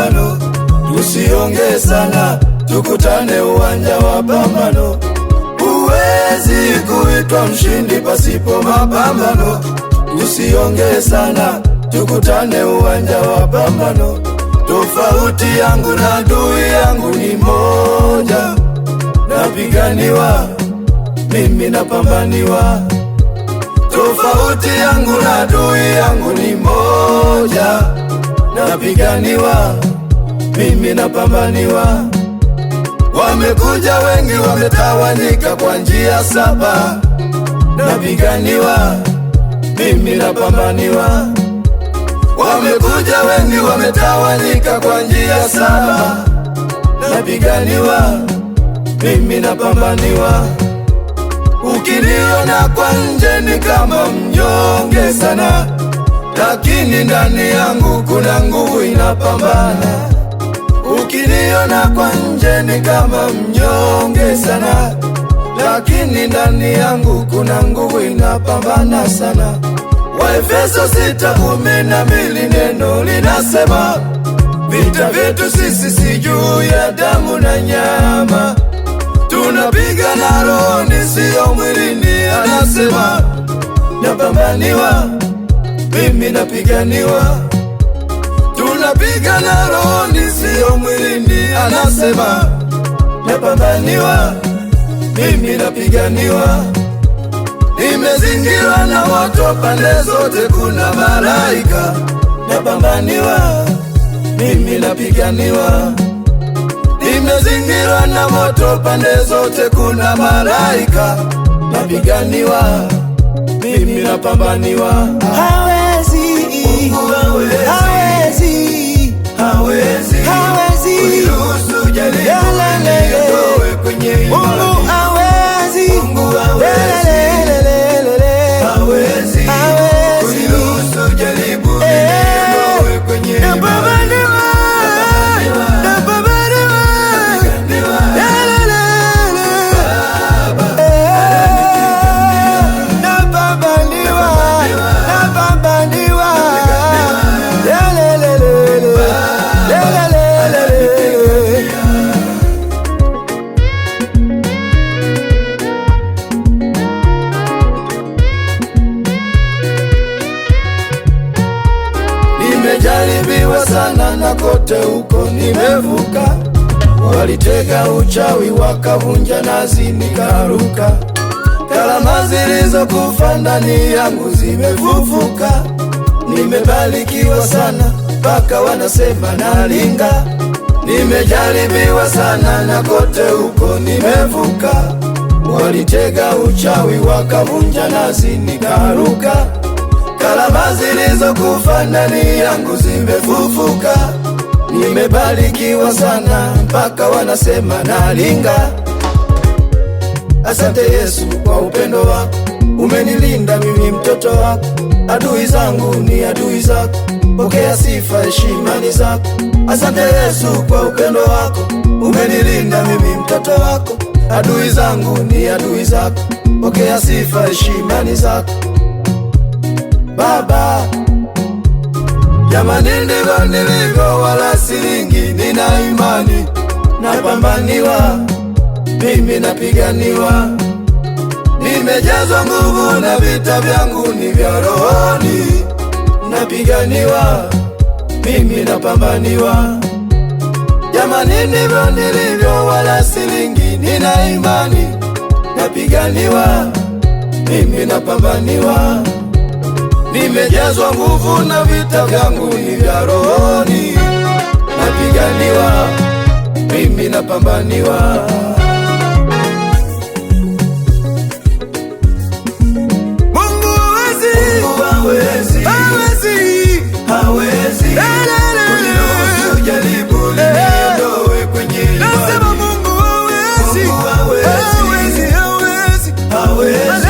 mapambano. Tusiongee sana, tukutane uwanja wa pambano. Huwezi kuitwa mshindi pasipo mapambano. Tusiongee sana, tukutane uwanja wa pambano. Tofauti yangu na adui yangu ni moja, napiganiwa, mimi napambaniwa. Tofauti yangu na adui yangu ni moja, napiganiwa, mimi napambaniwa. Wamekuja wengi, wametawanyika kwa njia saba, napiganiwa, mimi napambaniwa. Wamekuja wengi, wametawanyika kwa njia saba, napiganiwa, mimi napambaniwa. Ukiniona kwa nje ni kama mnyonge sana, lakini ndani yangu kuna nguvu inapambana. Ukiniona kwa nje ni kama mnyonge sana, lakini ndani yangu kuna nguvu inapambana sana. Waefeso 6:12 neno linasema, vita vyetu sisi si juu ya damu na nyama, tunapigana rohoni, sio mwilini. Anasema napambaniwa, mimi napiganiwa. Tunapigana rohoni, sio mwilini. Anasema napambaniwa, mimi napiganiwa. Nimezingirwa na moto pande zote, kuna malaika. Napambaniwa, mimi napiganiwa. Nimezingirwa na moto pande zote, kuna malaika. Napiganiwa, mimi napambaniwa. Hawezi, Mungu hawezi, hawezi, hawezi kuniruhusu jaribu niondoe kwenye imani. Mungu hawezi, Mungu hawezi, hawezi kuniruhusu jaribu niondoe kwenye imani. napambaniwa, napambaniwa, napambaniwa, napambaniwa, Nimejaribiwa sana na kote huko nimevuka. Walitega uchawi wakavunja nazi nikaruka. Karama zilizokufa ndani yangu zimefufuka. Nimebarikiwa sana mpaka wanasema nalinga. Nimejaribiwa sana na kote huko nimevuka. Walitega uchawi wakavunja nazi nikaruka. Karama zilizokufa ndani yangu zimefufuka. Nimebarikiwa sana mpaka wanasema nalinga. Asante Yesu kwa upendo wako, umenilinda mimi mtoto wako. Adui zangu ni adui zako, pokea sifa heshima ni zako. Asante Yesu kwa upendo wako, umenilinda mimi mtoto wako. Adui zangu ni adui zako, pokea sifa heshima ni zako. Baba, jamani ndivyo nilivyo, wala silingi, nina imani. Napambaniwa, mimi napiganiwa. Nimejazwa nguvu na vita vyangu ni vya rohoni. Napiganiwa, mimi napambaniwa. Jamani ndivyo nilivyo, wala silingi, nina imani. Napiganiwa, mimi napambaniwa. Nimejazwa nguvu na vita vyangu ni vya rohoni. Napiganiwa, mimi napambaniwa. Mungu hawezi, Mungu hawezi, hawezi, hawezi kuniruhusu jaribu niondoe kwenye imani. nasema Mungu hawezi, Mungu hawezi, hawezi, hawezi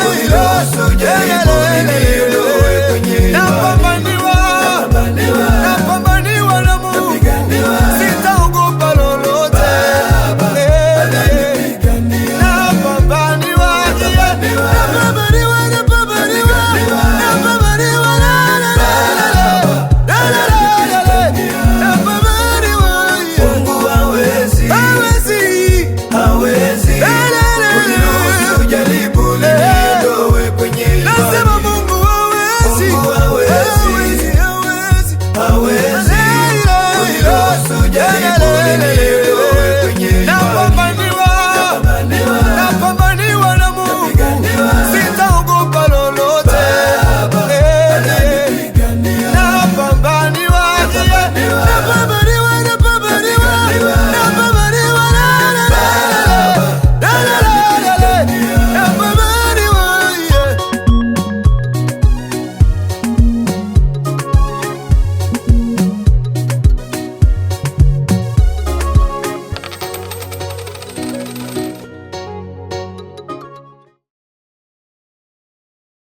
kuniruhusu jaribu niondoe kwenye imani. napambaniwa, napambaniwa na Mungu, Napiganiwa, sitaogopa lolote. Baba majaribu